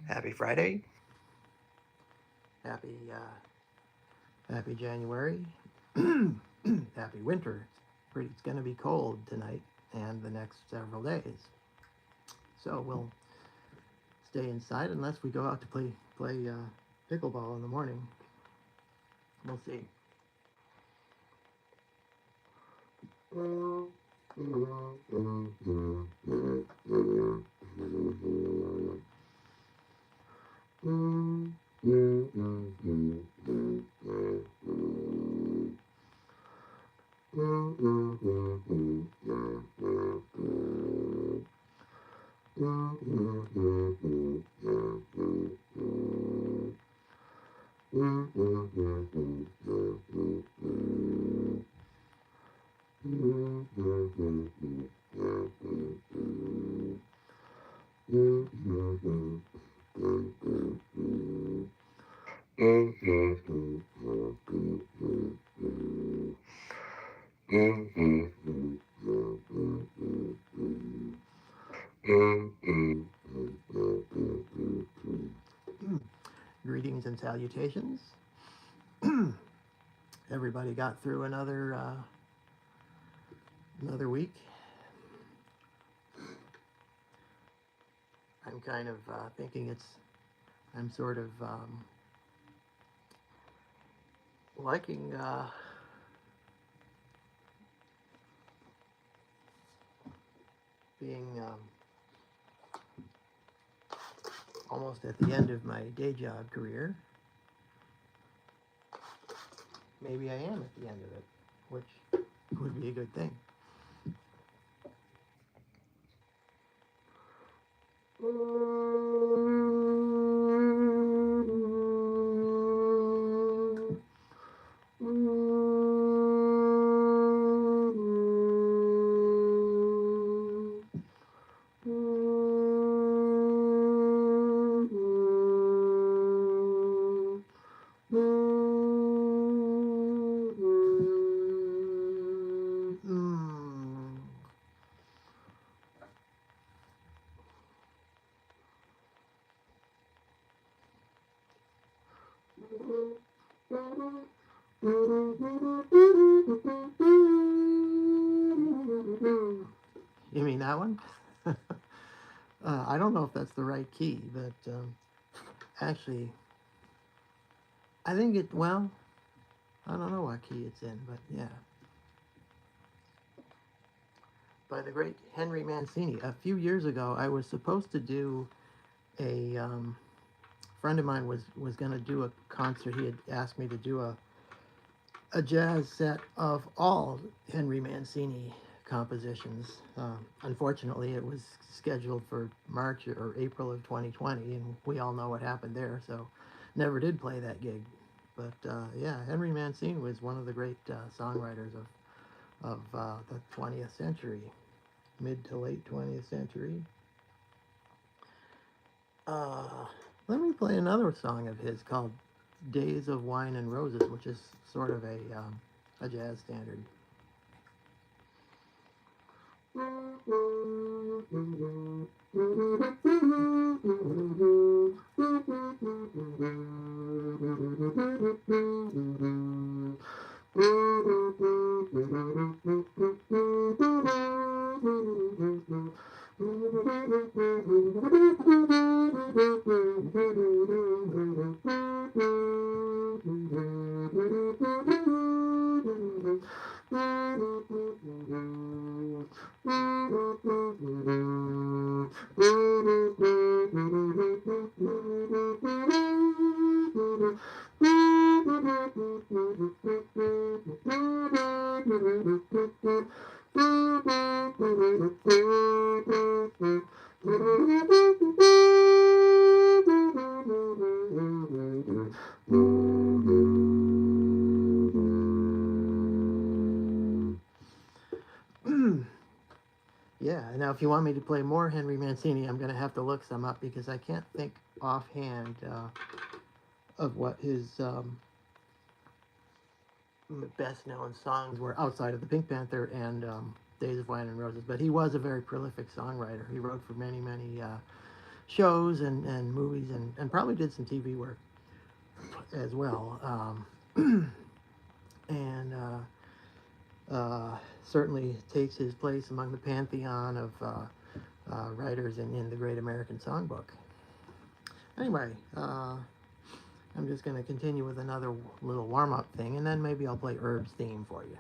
Happy Friday. Happy January. Happy winter. It's going to be cold tonight and the next several days. So we'll stay inside unless we go out to play pickleball in the morning. We'll see. Greetings and salutations. Everybody got through another week. I'm kind of thinking I'm sort of liking being almost at the end of my day job career. Maybe I am at the end of it, which would be a good thing. You mean that one? I don't know if that's the right key, but actually, I think well, I don't know what key it's in, but yeah. By the great Henry Mancini. A few years ago, I was supposed to do a friend of mine was going to do a concert. He had asked me to do a jazz set of all Henry Mancini compositions. Unfortunately, it was scheduled for March or April of 2020, and we all know what happened there, so never did play that gig. But yeah, Henry Mancini was one of the great songwriters of the 20th century, mid to late 20th century. Let me play another song of his called Days of Wine and Roses, which is sort of a jazz standard. Yeah, now if you want me to play more Henry Mancini, I'm going to have to look some up because I can't think offhand of what his best known songs were outside of the Pink Panther and Days of Wine and Roses. But he was a very prolific songwriter. He wrote for many, many shows and movies and probably did some TV work as well. And certainly takes his place among the pantheon of writers in the Great American Songbook. Anyway, I'm just going to continue with another little warm-up thing, and then maybe I'll play Urb's theme for you.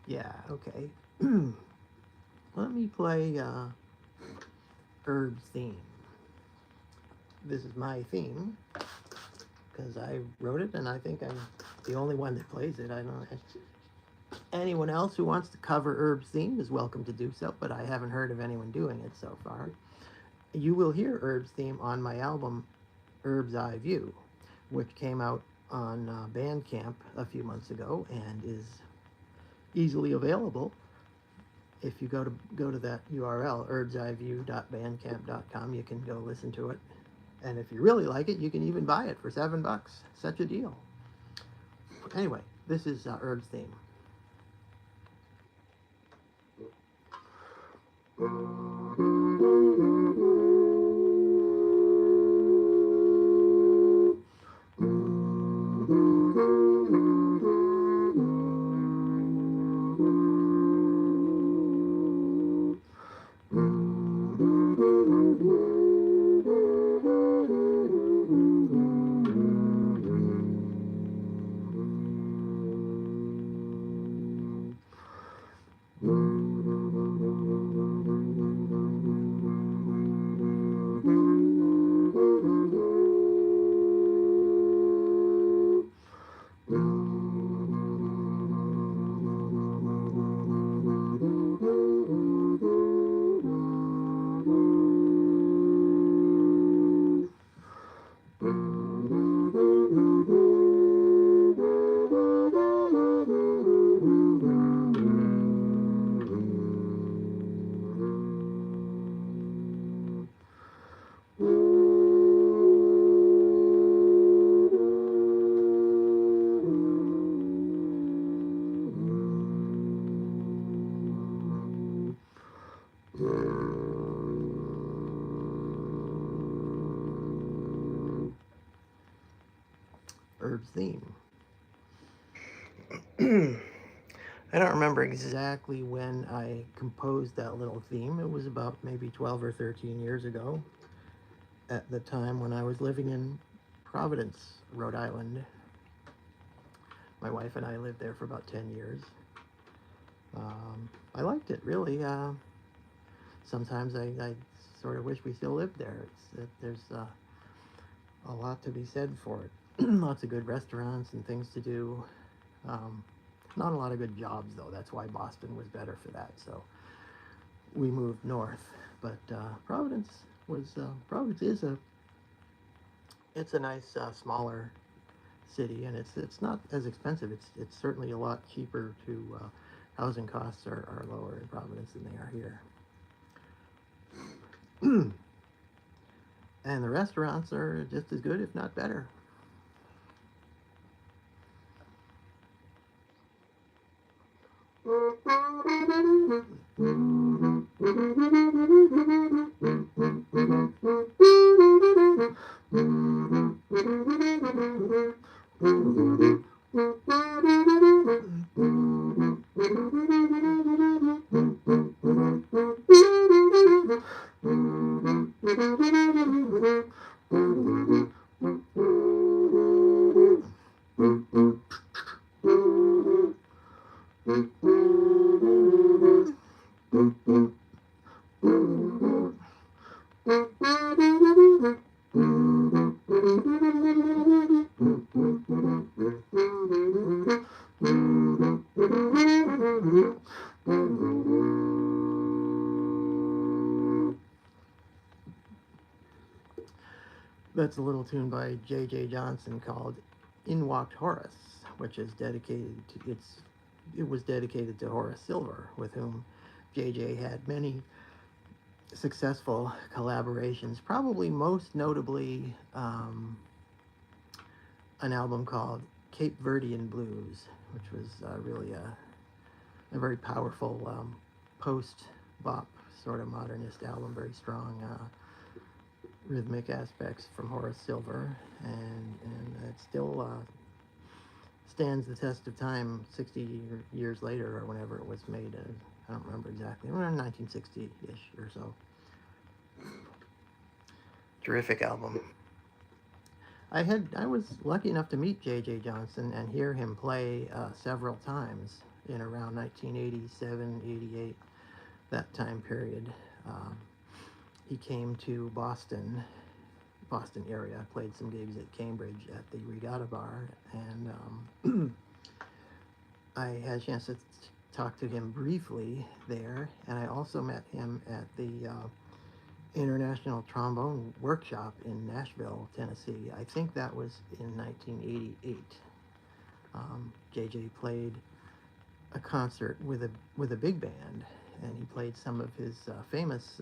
Yeah, okay. Let me play Urb's theme. This is my theme because I wrote it and I think I'm the only one that plays it. I don't. Anyone else who wants to cover Urb's theme is welcome to do so, but I haven't heard of anyone doing it so far. You will hear Urb's theme on my album Urb's Eye View, which came out on Bandcamp a few months ago and is easily available. If you go to that URL, urbseyeview.bandcamp.com, you can go listen to it. And if you really like it, you can even buy it for $7. Such a deal. Anyway, this is Urb's theme. Urb's theme. I don't remember exactly when I composed that little theme. It was about maybe 12 or 13 years ago, at the time when I was living in Providence, Rhode Island. My wife and I lived there for about 10 years. I liked it, really. Sometimes I sort of wish we still lived there. There's a lot to be said for it. Lots of good restaurants and things to do. Um, Not a lot of good jobs, though. That's why Boston was better for that. So we moved north. But Providence is a nice smaller city, and it's not as expensive. It's certainly a lot cheaper to housing costs are lower in Providence than they are here. And the restaurants are just as good, if not better. That's a little tune by J.J. Johnson called "In Walked Horace," which is dedicated to it was dedicated to Horace Silver, with whom J.J. had many successful collaborations. Probably most notably an album called Cape Verdean Blues, which was really a very powerful post-bop sort of modernist album, very strong rhythmic aspects from Horace Silver, and it still stands the test of time 60 years later, or whenever it was made. I don't remember exactly, around 1960-ish or so. Terrific album. I was lucky enough to meet J.J. Johnson and hear him play several times in around 1987, 88, that time period. He came to Boston area, played some gigs at Cambridge at the Regatta Bar, and I had a chance to talk to him briefly there, and I also met him at the International Trombone Workshop in Nashville, Tennessee. I think that was in 1988. JJ played a concert with a big band, and he played some of his famous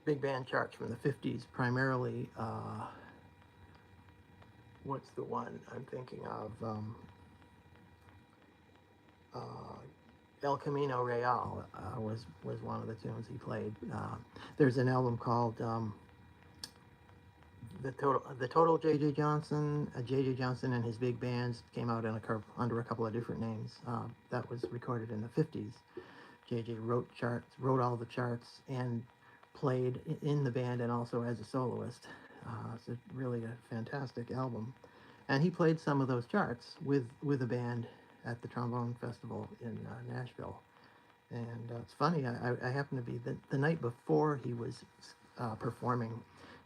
big band charts from the 50s, primarily. What's the one I'm thinking of? El Camino Real was one of the tunes he played. There's an album called the Total J.J. Johnson. J.J. Johnson and his big bands came out under a couple of different names. That was recorded in the 50s. J.J. wrote all the charts, and played in the band and also as a soloist. It's really a fantastic album. And he played some of those charts with a band at the Trombone Festival in Nashville. And it's funny, I happened to be, the night before he was performing,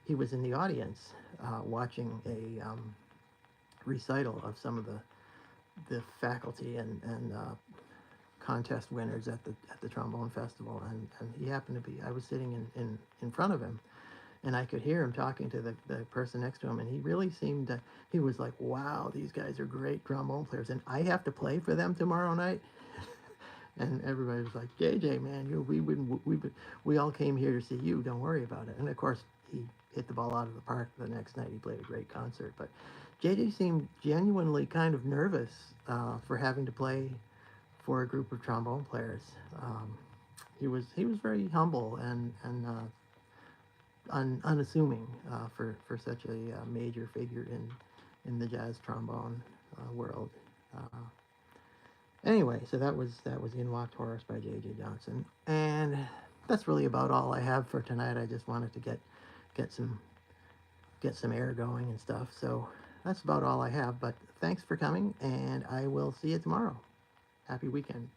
he was in the audience watching a recital of some of the faculty and contest winners at the Trombone Festival, and he happened to be, I was sitting in front of him, and I could hear him talking to the person next to him, and he really seemed to, he was like, wow, these guys are great trombone players, and I have to play for them tomorrow night. And everybody was like, JJ, man, we all came here to see you, don't worry about it. And of course, he hit the ball out of the park the next night. He played a great concert, but JJ seemed genuinely kind of nervous for having to play for a group of trombone players. He was very humble and unassuming for such a major figure in the jazz trombone world. Uh, anyway, so that was In Walked Horace by J.J. Johnson, and that's really about all I have for tonight. I just wanted to get some get some air going and stuff. So that's about all I have. But thanks for coming, and I will see you tomorrow. Happy weekend.